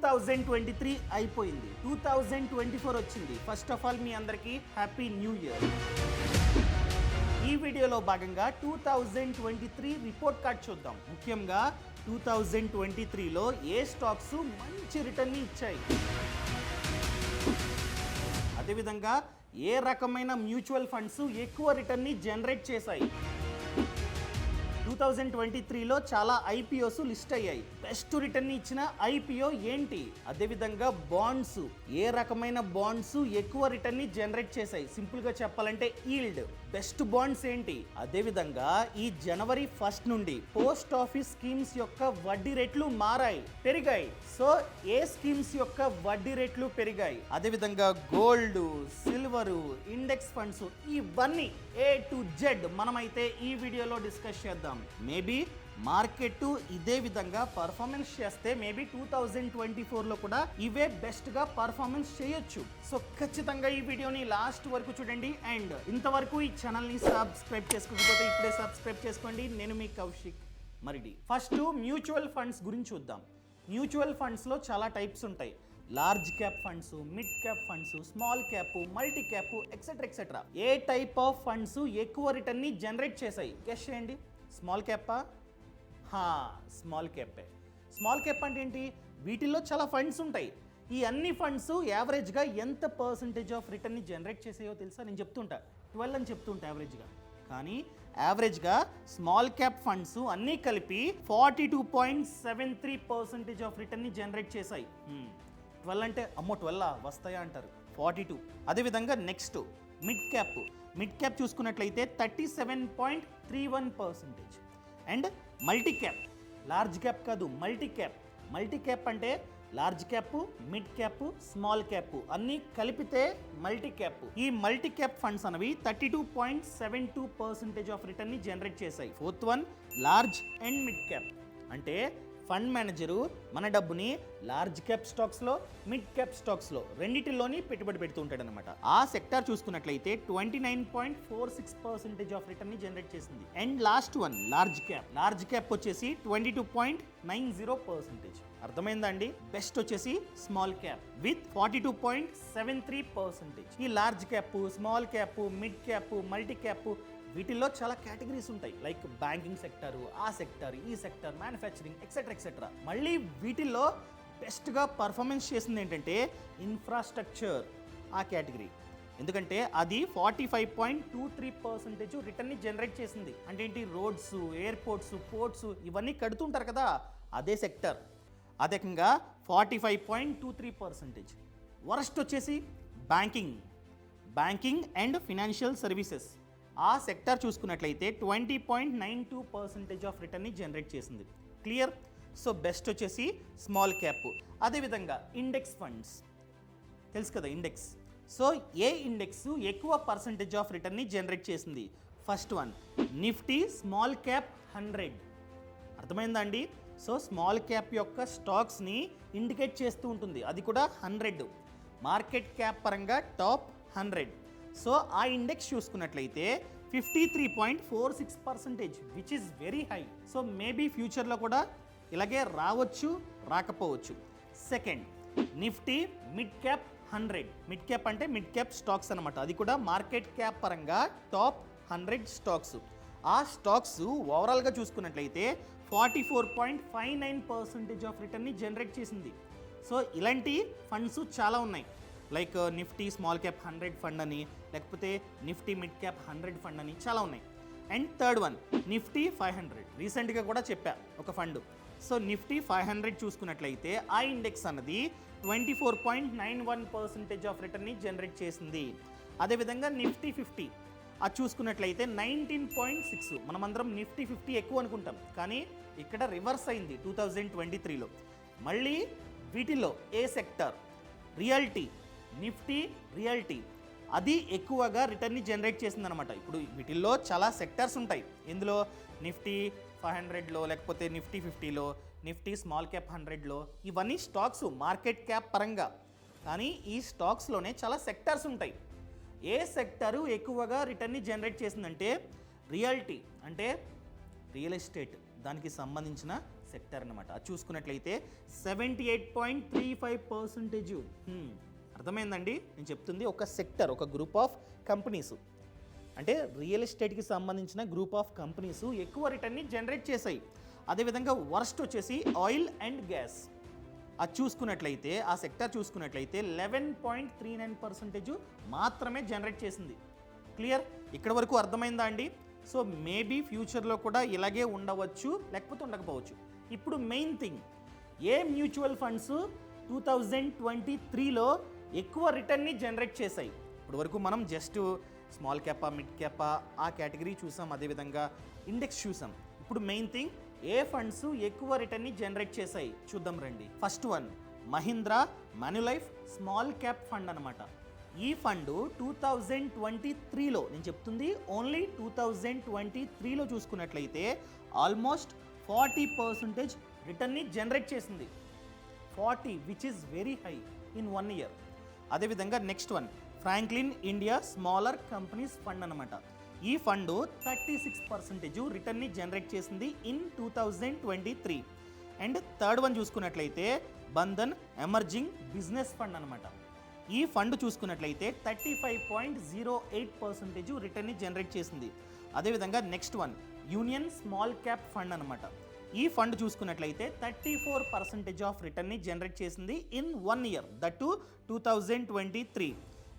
2023 అయిపోయింది, 2024 వచ్చింది. First of all మీ అందరికీ హ్యాపీ న్యూ ఇయర్. ఈ వీడియోలో భాగంగా 2023 రిపోర్ట్ కార్డ్ చూద్దాం. ముఖ్యంగా 2023లో ఏ స్టాక్స్ మంచి రిటర్న్ ఇచ్చాయి, అదేవిధంగా ఏ రకమైన మ్యూచువల్ ఫండ్స్ ఎక్కువ రిటర్న్ జనరేట్ చేశాయి. 2023లో చాలా ఐపీఓస్ లిస్ట్ అయ్యాయి. బెస్ట్ రిటర్న్ ఇచ్చిన ఐపీఓ ఏంటి, అదేవిధంగా బాండ్స్ ఏ రకమైన బాండ్స్ ఎక్కువ రిటర్న్ జనరేట్ చేశాయి. సింపుల్గా చెప్పాలంటే ఈల్డ్. బెస్ట్ బాండ్స్ ఏంటి, అదేవిధంగా ఈ జనవరి 1 నుండి పోస్ట్ ఆఫీస్ స్కీమ్స్ యొక్క వడ్డీ రేట్లు పెరిగాయి. సో ఏ స్కీమ్స్ యొక్క వడ్డీ రేట్లు పెరిగాయి, అదేవిధంగా గోల్డ్, సిల్వర్, ఇండెక్స్ ఫండ్స్, ఇవన్నీ A to Z మనమైతే ఈ వీడియోలో డిస్కస్ చేద్దాం. మేబీ మార్కెట్ ఇదే విధంగా పర్ఫార్మెన్స్ చేస్తే మేబీ 2024లో కూడా ఇవే బెస్ట్గా పర్ఫార్మెన్స్ చేయొచ్చు. సో ఖచ్చితంగా ఈ వీడియోని లాస్ట్ వరకు చూడండి. అండ్ ఇంతవరకు ఈ ఛానల్ని సబ్స్క్రైబ్ చేసుకోకపోతే ఇప్పుడే సబ్స్క్రైబ్ చేసుకోండి. నేను మీ Kaushik Maridi. First mutual funds గురించి చూద్దాం. మ్యూచువల్ ఫండ్స్లో చాలా టైప్స్ ఉంటాయి. Large cap funds, mid cap funds, small cap, multi cap, etcetera. ఏ టైప్ ఆఫ్ ఫండ్స్ ఎక్కువ రిటర్న్ ని జనరేట్ చేశాయి గెస్ చేయండి. స్మాల్ క్యాపా? స్మాల్ క్యాపే. స్మాల్ క్యాప్ అంటే ఏంటి, వీటిల్లో చాలా ఫండ్స్ ఉంటాయి. ఈ అన్ని ఫండ్స్ యావరేజ్గా ఎంత పర్సంటేజ్ ఆఫ్ రిటర్న్ ని జనరేట్ చేసాయో తెలుసా? నేను చెప్తుంటా 12 అని చెప్తుంటా యావరేజ్గా. కానీ యావరేజ్గా స్మాల్ క్యాప్ ఫండ్స్ అన్నీ కలిపి 42.73% ఆఫ్ రిటర్న్ ని జనరేట్ చేశాయి. 12 అంటే అమ్మో 12 వస్తాయా అంటారు, 42. అదేవిధంగా నెక్స్ట్ మిడ్ క్యాప్ చూసుకున్నట్లయితే 37.31%. And multi cap, large cap కాదు మల్టీ క్యాప్ అంటే large cap, mid cap, small cap అన్నీ కలిపితే మల్టీ క్యాప్. ఈ మల్టీ క్యాప్ ఫండ్స్ అనేవి 32.72% ఆఫ్ రిటర్న్ ని జనరేట్ చేశాయి. 4th one large and mid cap. అంటే ఫండ్ మేనేజరు మన డబ్బుని లార్జ్ క్యాప్ స్టాక్స్లో, మిడ్ క్యాప్ స్టాక్స్లో రెండిటిలోని పెట్టుబడి పెడుతూ ఉంటాడు అనమాట. ఆ సెక్టార్ చూసుకున్నట్లయితే 29.46% ఆఫ్ రిటర్న్ ని జనరేట్ చేసింది. And last one large cap వచ్చేసి 22.90%. అర్థమైందా అండి? బెస్ట్ వచ్చేసి స్మాల్ క్యాప్ విత్ 42.73%. ఈ large cap, small cap, mid cap, multi cap వీటిల్లో చాలా కేటగిరీస్ ఉంటాయి. లైక్ బ్యాంకింగ్ సెక్టారు, ఆ సెక్టార్, ఈ సెక్టార్, మ్యానుఫ్యాక్చరింగ్, ఎక్సెట్రా. మళ్ళీ వీటిల్లో బెస్ట్గా పర్ఫార్మెన్స్ చేసింది ఏంటంటే ఇన్ఫ్రాస్ట్రక్చర్ ఆ కేటగిరీ. ఎందుకంటే అది 45.23% రిటర్న్ ని జనరేట్ చేసింది. అంటే ఏంటి, రోడ్స్, ఎయిర్పోర్ట్స్, పోర్ట్స్ ఇవన్నీ కడుతుంటారు కదా, అదే సెక్టర్. అదేకంగా 45.23%. వరస్ట్ వచ్చేసి బ్యాంకింగ్ అండ్ ఫినాన్షియల్ సర్వీసెస్. ఆ సెక్టర్ చూసుకున్నట్లయితే 20.92% ఆఫ్ రిటర్న్ ని జనరేట్ చేసింది. క్లియర్? సో బెస్ట్ వచ్చేసి స్మాల్ క్యాప్. అదేవిధంగా ఇండెక్స్ ఫండ్స్ తెలుసు కదా, ఇండెక్స్. సో ఏ ఇండెక్స్ ఎక్కువ పర్సంటేజ్ ఆఫ్ రిటర్న్ ని జనరేట్ చేసింది? First one Nifty small cap 100. అర్థమైందా అండి? సో స్మాల్ క్యాప్ యొక్క స్టాక్స్ని ఇండికేట్ చేస్తూ ఉంటుంది, అది కూడా 100. మార్కెట్ క్యాప్ పరంగా టాప్ 100. సో ఆ ఇండెక్స్ చూసుకున్నట్లయితే 53.46%, which is very high. So maybe ఫ్యూచర్లో కూడా ఇలాగే రావచ్చు, రాకపోవచ్చు. Second Nifty mid cap 100. Mid cap అంటే మిడ్ క్యాప్ స్టాక్స్ అనమాట, అది కూడా మార్కెట్ క్యాప్ పరంగా టాప్ 100 స్టాక్స్. ఆ స్టాక్స్ ఓవరాల్గా చూసుకున్నట్లయితే 44.59% ఆఫ్ రిటర్న్ ని జనరేట్ చేసింది. సో ఇలాంటి ఫండ్స్ చాలా ఉన్నాయి. Like Nifty small cap 100 fund అని, లేకపోతే నిఫ్టీ మిడ్ క్యాప్ 100 ఫండ్ అని చాలా ఉన్నాయి. And third one Nifty 500. రీసెంట్గా కూడా చెప్పా ఒక ఫండ్. సో నిఫ్టీ 500 చూసుకున్నట్లయితే ఆ ఇండెక్స్ అన్నది 24.91% ఆఫ్ రిటర్న్ ని జనరేట్ చేసింది. అదేవిధంగా నిఫ్టీ 50 అది చూసుకున్నట్లయితే 19.6. మనమందరం నిఫ్టీ 50 ఎక్కువ అనుకుంటాం, కానీ ఇక్కడ రివర్స్ అయింది 2023లో. మళ్ళీ వీటిలో ఏ సెక్టర్, నిఫ్టీ రియాలిటీ అది ఎక్కువగా రిటర్న్ ని జనరేట్ చేసిందనమాట. ఇప్పుడు వీటిల్లో చాలా సెక్టర్స్ ఉంటాయి. ఇందులో నిఫ్టీ 500లో, లేకపోతే నిఫ్టీ 50లో, నిఫ్టీ స్మాల్ క్యాప్ 100లో, ఇవన్నీ స్టాక్స్ మార్కెట్ క్యాప్ పరంగా. కానీ ఈ స్టాక్స్లోనే చాలా సెక్టర్స్ ఉంటాయి. ఏ సెక్టరు ఎక్కువగా రిటర్న్ ని జనరేట్ చేసిందంటే రియాలిటీ, అంటే రియల్ ఎస్టేట్, దానికి సంబంధించిన సెక్టర్ అనమాట. అది చూసుకున్నట్లయితే 78.35%. అర్థమైందండి నేను చెప్తుంది? ఒక సెక్టర్, ఒక గ్రూప్ ఆఫ్ కంపెనీస్, అంటే రియల్ ఎస్టేట్కి సంబంధించిన గ్రూప్ ఆఫ్ కంపెనీస్ ఎక్కువ రిటర్న్ని జనరేట్ చేశాయి. అదేవిధంగా వర్స్ట్ వచ్చేసి ఆయిల్ అండ్ గ్యాస్. అది చూసుకున్నట్లయితే ఆ సెక్టర్ చూసుకున్నట్లయితే 11.39% మాత్రమే జనరేట్ చేసింది. క్లియర్? ఇక్కడ వరకు అర్థమైందా అండి? సో మేబీ ఫ్యూచర్లో కూడా ఇలాగే ఉండవచ్చు, లేకపోతే ఉండకపోవచ్చు. ఇప్పుడు మెయిన్ థింగ్, ఏ మ్యూచువల్ ఫండ్స్ 2023లో ఎక్కువ రిటర్న్ని జనరేట్ చేశాయి? ఇప్పుడు వరకు మనం జస్ట్ స్మాల్ క్యాపా, మిడ్ క్యాపా ఆ కేటగిరీ చూసాం, అదేవిధంగా ఇండెక్స్ చూసాం. ఇప్పుడు మెయిన్ థింగ్, ఏ ఫండ్స్ ఎక్కువ రిటర్న్ని జనరేట్ చేశాయి చూద్దాం రండి. First one Mahindra Manulife small cap fund అనమాట. ఈ ఫండ్ 2023లో, నేను చెప్తుంది ఓన్లీ 2023లో చూసుకున్నట్లయితే ఆల్మోస్ట్ 40% రిటర్న్ని జనరేట్ చేసింది. 40, which is very high in 1 year. అదేవిధంగా next one Franklin India smaller companies fund అనమాట. ఈ ఫండ్ 36% రిటర్న్ని జనరేట్ చేసింది ఇన్ 2023. అండ్ థర్డ్ వన్ చూసుకున్నట్లయితే బంధన్ ఎమర్జింగ్ బిజినెస్ ఫండ్ అనమాట. ఈ ఫండ్ చూసుకున్నట్లయితే 35.08% రిటర్న్ని జనరేట్ చేసింది. అదేవిధంగా next one union small cap fund అనమాట. ఈ ఫండ్ చూసుకున్నట్లయితే 34% ఆఫ్ రిటర్న్ని జనరేట్ చేసింది in 1 year, that 2023.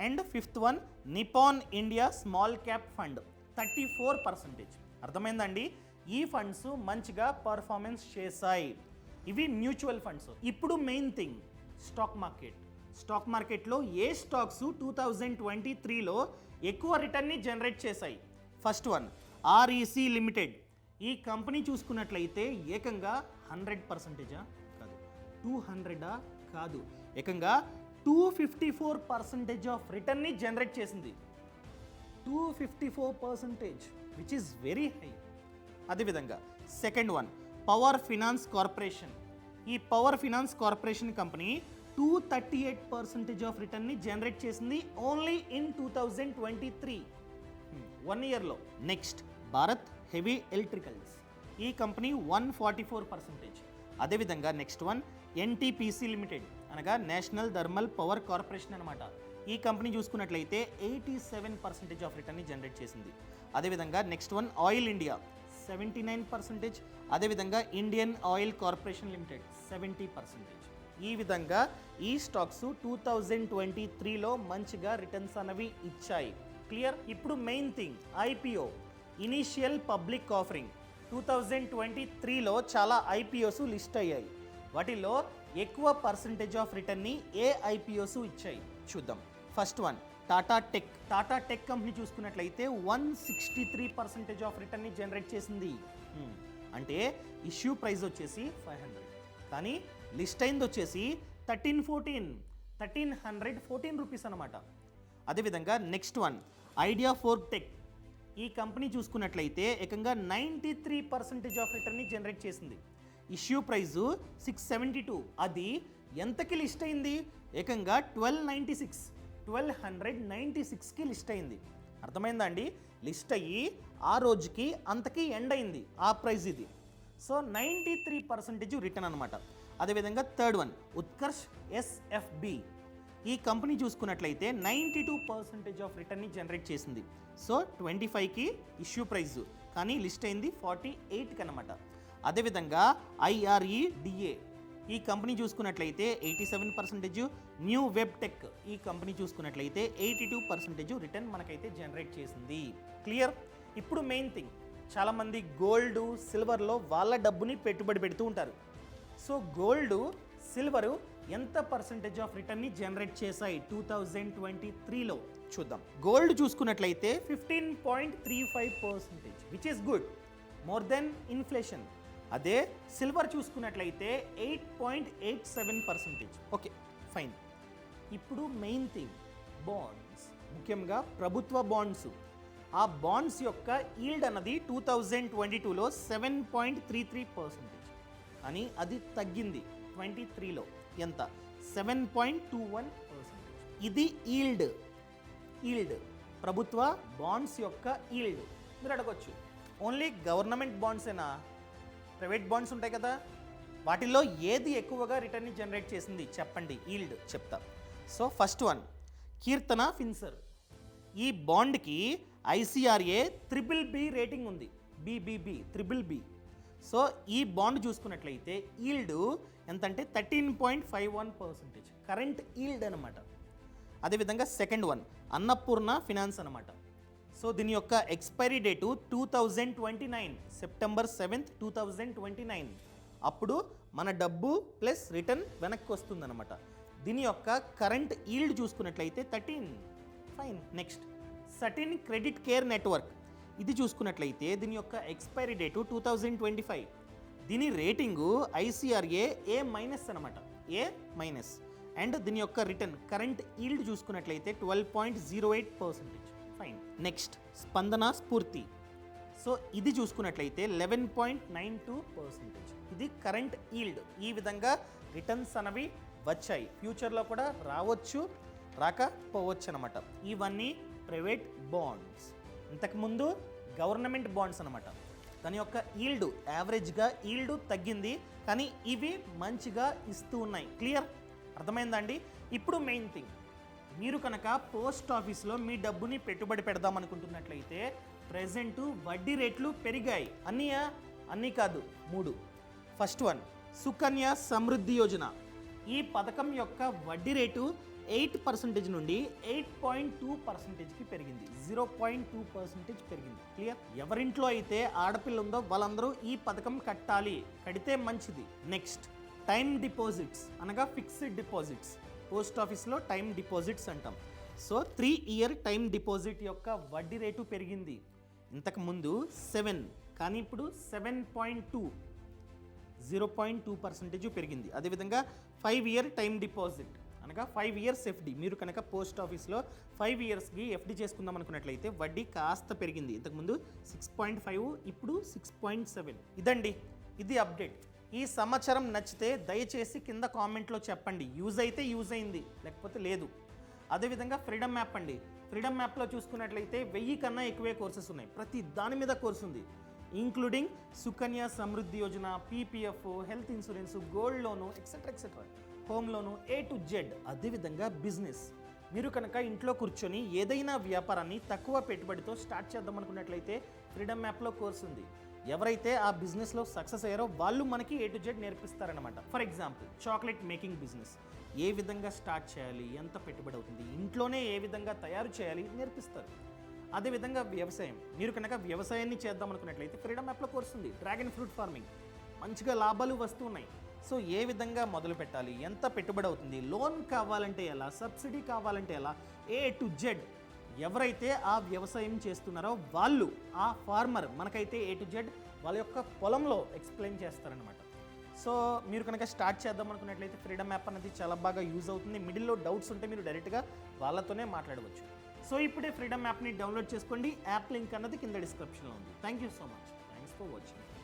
And fifth one Nippon India small cap fund 34%. అర్థమైందండి? ఈ ఫండ్స్ మంచిగా పర్ఫార్మెన్స్ చేశాయి. ఇవి మ్యూచువల్ ఫండ్స్. ఇప్పుడు main thing, stock market. Stock మార్కెట్లో ఏ స్టాక్స్ 2023లో ఎక్కువ రిటర్న్ని జనరేట్ చేశాయి? First one REC limited. ఈ కంపెనీ చూసుకున్నట్లయితే ఏకంగా 100%, కాదు 200 కాదు, ఏకంగా 254% ఆఫ్ రిటర్న్ని జనరేట్ చేసింది. 254%, విచ్ ఈస్ వెరీ హై. అదేవిధంగా second one power finance corporation. ఈ power finance corporation company 238% of రిటర్న్ని జనరేట్ చేసింది ఓన్లీ ఇన్ 2023, 1 yearలో. Next Bharat heavy electricals. ఈ కంపెనీ 144%. అదేవిధంగా నెక్స్ట్ వన్ ఎన్టీపీసీ లిమిటెడ్, అనగా నేషనల్ థర్మల్ పవర్ కార్పొరేషన్ అనమాట. ఈ కంపెనీ చూసుకున్నట్లయితే 87% ఆఫ్ రిటర్న్ని జనరేట్ చేసింది. అదేవిధంగా నెక్స్ట్ వన్ ఆయిల్ ఇండియా 79%. అదేవిధంగా ఇండియన్ ఆయిల్ కార్పొరేషన్ లిమిటెడ్ 70%. ఈ విధంగా ఈ స్టాక్స్ 2023లో మంచిగా రిటర్న్స్ అనేవి ఇచ్చాయి. క్లియర్? ఇప్పుడు main thing, IPO, initial public offering. 2023లో చాలా ఐపీఓస్ లిస్ట్ అయ్యాయి. వాటిలో ఎక్కువ పర్సంటేజ్ ఆఫ్ రిటర్న్ని ఏ ఐపీఓస్ ఇచ్చాయి చూద్దాం. First one Tata tech. Tata tech company చూసుకున్నట్లయితే 163% ఆఫ్ రిటర్న్ని జనరేట్ చేసింది. అంటే ఇష్యూ ప్రైస్ వచ్చేసి 500, కానీ లిస్ట్ అయింది వచ్చేసి 1314 రూపీస్ అనమాట. అదేవిధంగా next one idea forge tech. ఈ కంపెనీ చూసుకున్నట్లయితే ఏకంగా 93% ఆఫ్ రిటర్న్ని జనరేట్ చేసింది. Issue price 672. అది ఎంతకి లిస్ట్ అయింది? ఏకంగా 1296కి లిస్ట్ అయింది. అర్థమైందా అండి? లిస్ట్ అయ్యి ఆ రోజుకి అంతకి ఎండ్ అయింది ఆ ప్రైజ్ ఇది. సో 93% రిటర్న్ అనమాట. అదేవిధంగా థర్డ్ వన్ ఉత్కర్ష్ ఎస్ఎఫ్బి. ఈ కంపెనీ చూసుకున్నట్లయితే 92% ఆఫ్ రిటర్న్ని జనరేట్ చేసింది. సో 25కి ఇష్యూ ప్రైస్, కానీ లిస్ట్ అయింది 48కి అనమాట. అదేవిధంగా ఐఆర్ఈడిఏ. ఈ కంపెనీ చూసుకున్నట్లయితే 87%. New web tech. ఈ కంపెనీ చూసుకున్నట్లయితే 82% రిటర్న్ మనకైతే జనరేట్ చేసింది. క్లియర్? ఇప్పుడు మెయిన్ థింగ్, చాలామంది గోల్డ్, సిల్వర్లో వాళ్ళ డబ్బుని పెట్టుబడి పెడుతూ ఉంటారు. సో గోల్డ్, సిల్వరు ఎంత పర్సంటేజ్ ఆఫ్ రిటర్న్ని జనరేట్ చేశాయి 2023లో చూద్దాం. గోల్డ్ చూసుకున్నట్లయితే 15.35%, which is good, more than inflation. అదే సిల్వర్ చూసుకున్నట్లయితే 8.87%. Okay, fine. ఇప్పుడు మెయిన్ థింగ్, బాండ్స్, ముఖ్యంగా ప్రభుత్వ బాండ్స్. ఆ బాండ్స్ యొక్క ఈల్డ్ అన్నది 2022లో 7.33%, కానీ అది తగ్గింది 23లో. ఎంత? 7.21%. ఇది ఈల్డ్, ప్రభుత్వ బాండ్స్ యొక్క ఈల్డ్. మీరు అడగొచ్చు, ఓన్లీ గవర్నమెంట్ బాండ్సేనా, ప్రైవేట్ బాండ్స్ ఉంటాయి కదా, వాటిల్లో ఏది ఎక్కువగా రిటర్న్ని జనరేట్ చేసింది చెప్పండి, ఈల్డ్ చెప్తా. సో ఫస్ట్ వన్ కీర్తన ఫిన్సర్. ఈ బాండ్కి ఐసిఆర్ఏ BBB రేటింగ్ ఉంది, BBB BBB. సో ఈ బాండ్ చూసుకున్నట్లయితే ఈల్డ్ ఎంతంటే 13.51% కరెంట్ ఈల్డ్ అనమాట. అదేవిధంగా సెకండ్ వన్ అన్నపూర్ణ ఫినాన్స్ అనమాట. సో దీని యొక్క ఎక్స్పైరీ డేటు 2029 సెప్టెంబర్ 7th 2029. అప్పుడు మన డబ్బు ప్లస్ రిటర్న్ వెనక్కి వస్తుందన్నమాట. దీని యొక్క కరెంట్ ఈల్డ్ చూసుకున్నట్లయితే 13. Fine. Next Satin credit care network. ఇది చూసుకున్నట్లయితే దీని యొక్క ఎక్స్పైరీ డేటు 2025. దీని రేటింగు ఐసిఆర్ఏ A- అనమాట, A-. అండ్ దీని యొక్క రిటర్న్ కరెంట్ ఈల్డ్ చూసుకున్నట్లయితే 12.08%. ఫైన్. నెక్స్ట్ స్పందన స్ఫూర్తి. సో ఇది చూసుకున్నట్లయితే 11.92%. ఇది కరెంట్ ఈల్డ్. ఈ విధంగా రిటర్న్స్ అనేవి వచ్చాయి, ఫ్యూచర్లో కూడా రావచ్చు, రాకపోవచ్చు అనమాట. ఇవన్నీ ప్రైవేట్ బాండ్స్. ఇంతకుముందు గవర్నమెంట్ బాండ్స్ అనమాట. దాని యొక్క ఈల్డ్ యావరేజ్గా ఈల్డ్ తగ్గింది, కానీ ఇవి మంచిగా ఇస్తూ ఉన్నాయి. క్లియర్, అర్థమైందండి? ఇప్పుడు మెయిన్ థింగ్, మీరు కనుక పోస్ట్ ఆఫీస్లో మీ డబ్బుని పెట్టుబడి పెడదామనుకుంటున్నట్లయితే ప్రెజెంట్ వడ్డీ రేట్లు పెరిగాయి. అన్నీ కాదు, 3. First one Sukanya Samriddhi Yojana. ఈ పథకం యొక్క వడ్డీ రేటు 8% నుండి 8.2%కి పెరిగింది, 0.2% పెరిగింది. క్లియర్? ఎవరింట్లో అయితే ఆడపిల్ల ఉందో వాళ్ళందరూ ఈ పథకం కట్టాలి, కడితే మంచిది. నెక్స్ట్ టైమ్ డిపాజిట్స్ అనగా ఫిక్స్డ్ డిపాజిట్స్. పోస్ట్ ఆఫీస్లో టైమ్ డిపాజిట్స్ అంటాం. సో 3 ఇయర్ టైమ్ డిపాజిట్ యొక్క వడ్డీ రేటు పెరిగింది. ఇంతకుముందు 7, కానీ ఇప్పుడు 7.2, 0.2% పెరిగింది. అదేవిధంగా 5 ఇయర్ టైమ్ డిపాజిట్ అనగా 5 ఇయర్స్ ఎఫ్డి. మీరు కనుక పోస్ట్ ఆఫీస్లో 5 ఇయర్స్కి ఎఫ్డి చేసుకుందాం అనుకున్నట్లయితే వడ్డీ కాస్త పెరిగింది. ఇంతకుముందు 6.5, ఇప్పుడు 6.7. ఇదండి, ఇది అప్డేట్. ఈ సమాచారం నచ్చితే దయచేసి కింద కామెంట్లో చెప్పండి. యూజ్ అయితే యూజ్ అయింది, లేకపోతే లేదు. అదేవిధంగా ఫ్రీడమ్ యాప్ అండి. ఫ్రీడమ్ యాప్లో చూసుకున్నట్లయితే 1000 కన్నా ఎక్కువే కోర్సెస్ ఉన్నాయి. ప్రతి దాని మీద కోర్స్ ఉంది, including Sukanya Samriddhi Yojana, PPF, health insurance, gold loan, etcetera, home loan, A to Z. అదేవిధంగా బిజినెస్. మీరు కనుక ఇంట్లో కూర్చొని ఏదైనా వ్యాపారాన్ని తక్కువ పెట్టుబడితో స్టార్ట్ చేద్దాం అనుకున్నట్లయితే ఫ్రీడమ్ యాప్లో కోర్స్ ఉంది. ఎవరైతే ఆ బిజినెస్లో సక్సెస్ అయ్యారో వాళ్ళు మనకి A to Z నేర్పిస్తారనమాట. For example chocolate making business ఏ విధంగా స్టార్ట్ చేయాలి, ఎంత పెట్టుబడి అవుతుంది, ఇంట్లోనే ఏ విధంగా తయారు చేయాలి నేర్పిస్తారు. అదేవిధంగా వ్యవసాయం. మీరు కనుక వ్యవసాయాన్ని చేద్దాం అనుకున్నట్లయితే ఫ్రీడమ్ యాప్లో కోర్స్ ఉంది. డ్రాగన్ ఫ్రూట్ ఫార్మింగ్ మంచిగా లాభాలు వస్తున్నాయి. సో ఏ విధంగా మొదలు పెట్టాలి, ఎంత పెట్టుబడి అవుతుంది, లోన్ కావాలంటే ఎలా, సబ్సిడీ కావాలంటే ఎలా, A to Z. ఎవరైతే ఆ వ్యవసాయం చేస్తున్నారో వాళ్ళు, ఆ ఫార్మర్ మనకైతే A to Z వాళ్ళ యొక్క పొలంలో ఎక్స్ప్లెయిన్ చేస్తారనమాట. సో మీరు కనుక స్టార్ట్ చేద్దాం అనుకున్నట్లయితే ఫ్రీడమ్ యాప్ అనేది చాలా బాగా యూజ్ అవుతుంది. మిడిల్లో డౌట్స్ ఉంటే మీరు డైరెక్ట్గా వాళ్ళతోనే మాట్లాడవచ్చు. సో ఇప్పుడే ఫ్రీడమ్ యాప్ని డౌన్లోడ్ చేసుకోండి. యాప్ లింక్ అన్నది కింద డిస్క్రిప్షన్లో ఉంది. Thank you so much. Thanks for watching.